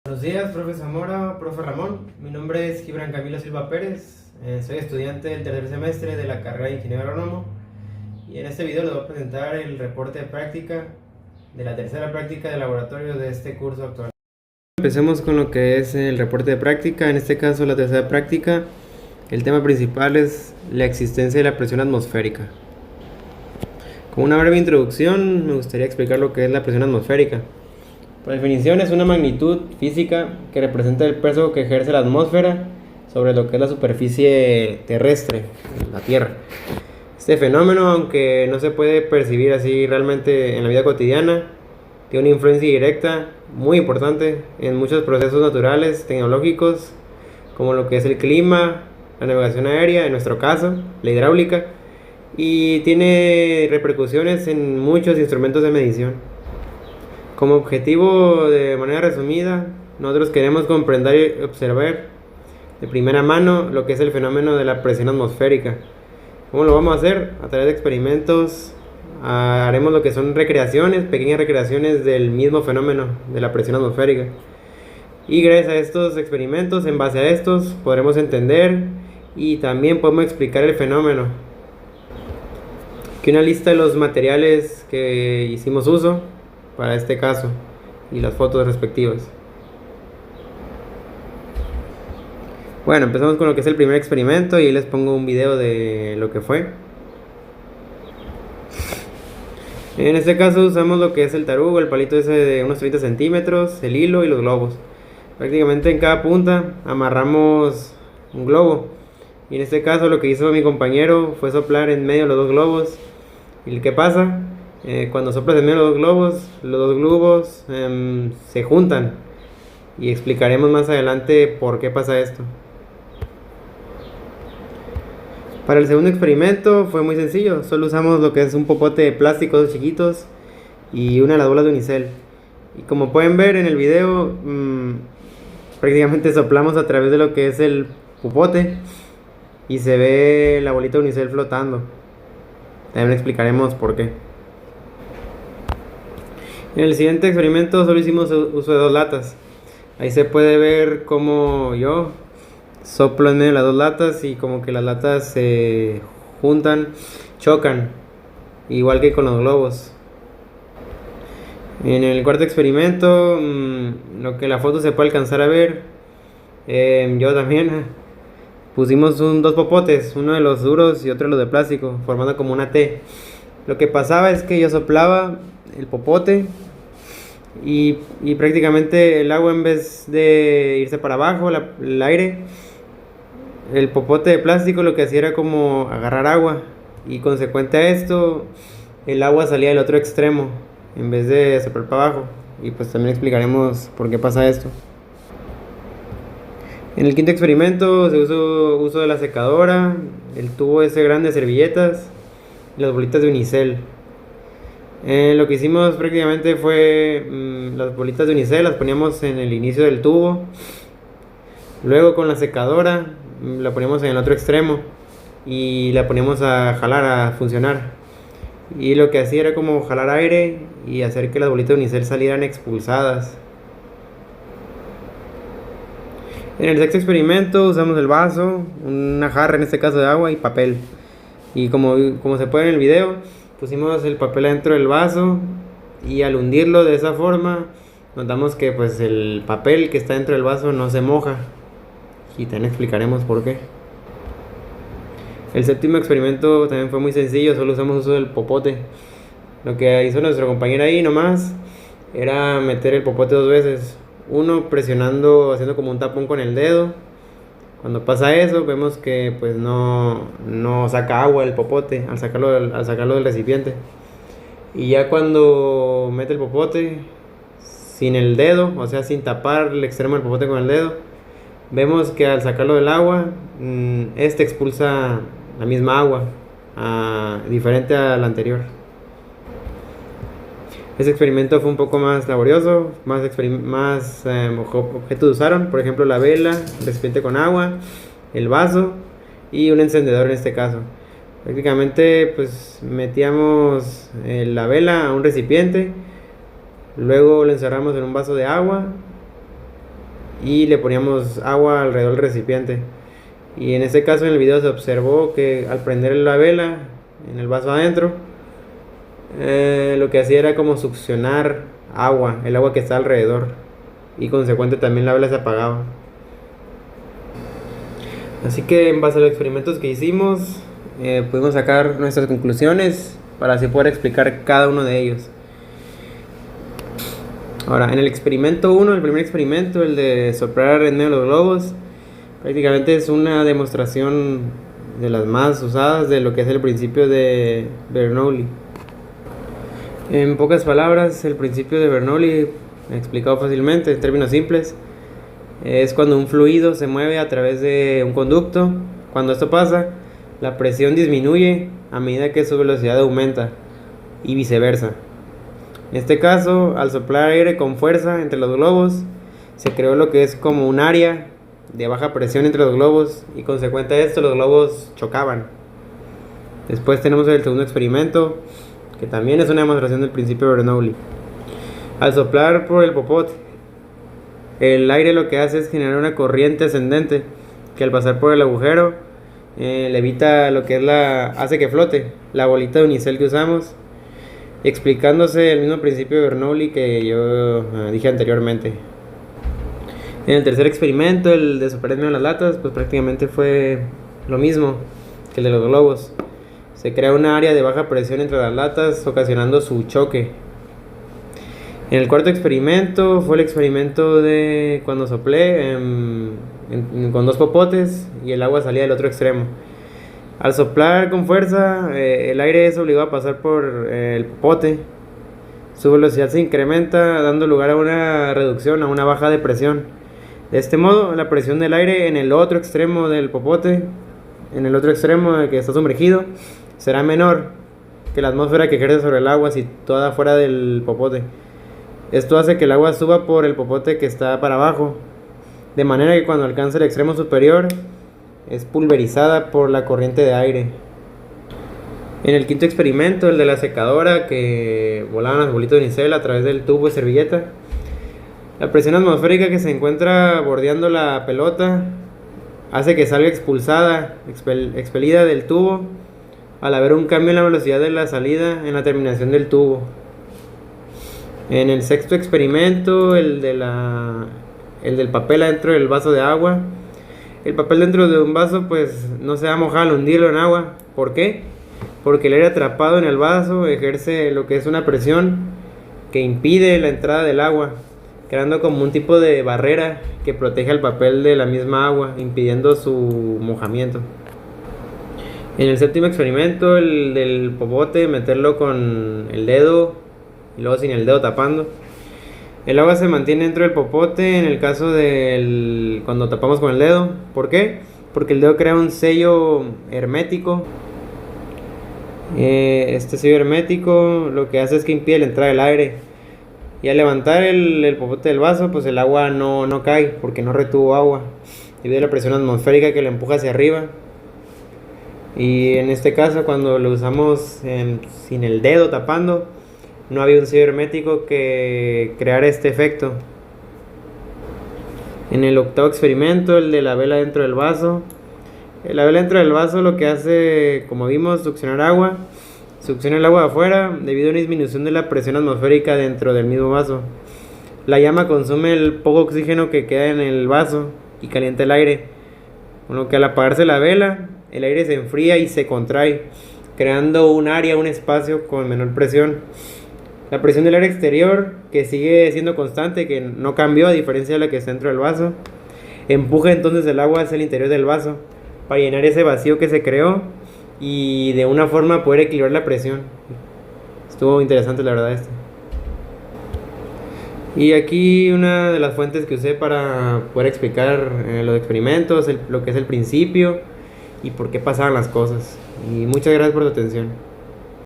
Buenos días, profe Zamora, profe Ramón. Mi nombre es Gibran Camilo Silva Pérez. Soy estudiante del tercer semestre de la carrera de Ingeniero Agrónomo. Y en este video les voy a presentar el reporte de práctica de la tercera práctica de laboratorio de este curso actual. Empecemos con lo que es el reporte de práctica. En este caso, la tercera práctica, el tema principal es la existencia de la presión atmosférica. Como una breve introducción, me gustaría explicar lo que es la presión atmosférica. Por definición, es una magnitud física que representa el peso que ejerce la atmósfera sobre lo que es la superficie terrestre, la Tierra. Este fenómeno, aunque no se puede percibir así realmente en la vida cotidiana, tiene una influencia directa muy importante en muchos procesos naturales, tecnológicos, como lo que es el clima, la navegación aérea, en nuestro caso, la hidráulica, y tiene repercusiones en muchos instrumentos de medición. Como objetivo, de manera resumida, nosotros queremos comprender y observar de primera mano lo que es el fenómeno de la presión atmosférica. ¿Cómo lo vamos a hacer? A través de experimentos. Haremos lo que son recreaciones, pequeñas recreaciones del mismo fenómeno de la presión atmosférica. Y gracias a estos experimentos, en base a estos, podremos entender y también podemos explicar el fenómeno. Aquí una lista de los materiales que hicimos uso para este caso y las fotos respectivas. Bueno, empezamos con lo que es el primer experimento y les pongo un video de lo que fue. En este caso usamos lo que es el tarugo, el palito ese de unos 30 centímetros, el hilo y los globos. Prácticamente en cada punta amarramos un globo. Y en este caso lo que hizo mi compañero fue soplar en medio de los dos globos. ¿Y qué pasa? Cuando soplas en medio de los dos globos se juntan. Y explicaremos más adelante por qué pasa esto. Para el segundo experimento fue muy sencillo. Solo usamos lo que es un popote de plástico, dos chiquitos, y una de las bolas de unicel. Y como pueden ver en el video, prácticamente soplamos a través de lo que es el popote y se ve la bolita de unicel flotando. También explicaremos por qué. En el siguiente experimento solo hicimos uso de dos latas. Ahí se puede ver cómo yo soplo en medio de las dos latas y como que las latas se juntan, chocan, igual que con los globos. En el cuarto experimento, lo que en la foto se puede alcanzar a ver, yo también pusimos dos popotes, uno de los duros y otro de los de plástico, formando como una T. Lo que pasaba es que yo soplaba el popote y prácticamente el agua, en vez de irse para abajo, el aire, el popote de plástico lo que hacía era como agarrar agua, y consecuente a esto el agua salía del otro extremo en vez de soplar para abajo, y pues también explicaremos por qué pasa esto. En el quinto experimento se usó uso de la secadora, el tubo ese grande de servilletas y las bolitas de unicel. Lo que hicimos prácticamente fue las bolitas de unicel las poníamos en el inicio del tubo, luego con la secadora la poníamos en el otro extremo y la poníamos a jalar, a funcionar, y lo que hacía era como jalar aire y hacer que las bolitas de unicel salieran expulsadas. En el sexto experimento usamos el vaso, una jarra en este caso de agua y papel, y como se puede en el video, pusimos el papel adentro del vaso y al hundirlo de esa forma notamos que pues el papel que está dentro del vaso no se moja, y también explicaremos por qué. El séptimo experimento también fue muy sencillo, solo usamos uso del popote. Lo que hizo nuestro compañero ahí nomás era meter el popote dos veces, uno presionando, haciendo como un tapón con el dedo. Cuando pasa eso, vemos que pues no saca agua el popote al sacarlo del recipiente. Y ya cuando mete el popote sin el dedo, o sea, sin tapar el extremo del popote con el dedo, vemos que al sacarlo del agua, este expulsa la misma agua, diferente al anterior. Este experimento fue un poco más laborioso, más objetos usaron, por ejemplo la vela, el recipiente con agua, el vaso y un encendedor en este caso. Prácticamente pues metíamos la vela a un recipiente, luego lo encerramos en un vaso de agua y le poníamos agua alrededor del recipiente. Y en este caso en el video se observó que al prender la vela en el vaso adentro, lo que hacía era como succionar agua, el agua que está alrededor, y consecuente también la vela se apagaba. Así que en base a los experimentos que hicimos, pudimos sacar nuestras conclusiones para así poder explicar cada uno de ellos. Ahora, en el experimento 1, el primer experimento, el de soplar en medio de los globos, prácticamente es una demostración de las más usadas de lo que es el principio de Bernoulli. En pocas palabras, el principio de Bernoulli, explicado fácilmente, en términos simples, es cuando un fluido se mueve a través de un conducto. Cuando esto pasa, la presión disminuye a medida que su velocidad aumenta y viceversa. En este caso, al soplar aire con fuerza entre los globos, se creó lo que es como un área de baja presión entre los globos, y consecuente a esto los globos chocaban. Después tenemos el segundo experimento, que también es una demostración del principio de Bernoulli. Al soplar por el popote, el aire lo que hace es generar una corriente ascendente que al pasar por el agujero levita lo que es hace que flote la bolita de unicel que usamos, explicándose el mismo principio de Bernoulli que yo dije anteriormente. En el tercer experimento, el de soplar en medio de las latas, pues prácticamente fue lo mismo que el de los globos. Se crea una área de baja presión entre las latas, ocasionando su choque. En el cuarto experimento fue el experimento de cuando soplé con dos popotes y el agua salía del otro extremo. Al soplar con fuerza, el aire es obligado a pasar por el popote. Su velocidad se incrementa, dando lugar a una reducción, a una baja de presión. De este modo, la presión del aire en el otro extremo del popote, en el otro extremo que está sumergido, será menor que la atmósfera que ejerce sobre el agua situada fuera del popote. Esto hace que el agua suba por el popote que está para abajo, de manera que cuando alcanza el extremo superior es pulverizada por la corriente de aire. En el quinto experimento, el de la secadora, que volaban las bolitas de unicel a través del tubo de servilleta, la presión atmosférica que se encuentra bordeando la pelota hace que salga expelida del tubo al haber un cambio en la velocidad de la salida en la terminación del tubo. En el sexto experimento, el del papel adentro del vaso de agua, el papel dentro de un vaso pues no se va a mojar al hundirlo en agua. ¿Por qué? Porque el aire atrapado en el vaso ejerce lo que es una presión que impide la entrada del agua, creando como un tipo de barrera que protege al papel de la misma agua, impidiendo su mojamiento. En el séptimo experimento, el del popote, meterlo con el dedo y luego sin el dedo tapando. El agua se mantiene dentro del popote en el caso de cuando tapamos con el dedo. ¿Por qué? Porque el dedo crea un sello hermético. Este sello hermético lo que hace es que impide la entrada del aire. Y al levantar el popote del vaso, pues el agua no cae porque no retuvo agua debido a la presión atmosférica que le empuja hacia arriba. Y en este caso, cuando lo usamos sin el dedo tapando, no había un sello hermético que creara este efecto. En el octavo experimento, el de la vela dentro del vaso, la vela dentro del vaso lo que hace, como vimos, succiona el agua de afuera debido a una disminución de la presión atmosférica dentro del mismo vaso. La llama consume el poco oxígeno que queda en el vaso y calienta el aire, con lo que al apagarse la vela, el aire se enfría y se contrae, creando un espacio con menor presión. La presión del aire exterior, que sigue siendo constante, que no cambió a diferencia de la que está dentro del vaso, empuja entonces el agua hacia el interior del vaso para llenar ese vacío que se creó y de una forma poder equilibrar la presión. Estuvo interesante la verdad esto. Y aquí una de las fuentes que usé para poder explicar los experimentos, lo que es el principio y por qué pasaban las cosas. Y muchas gracias por tu atención.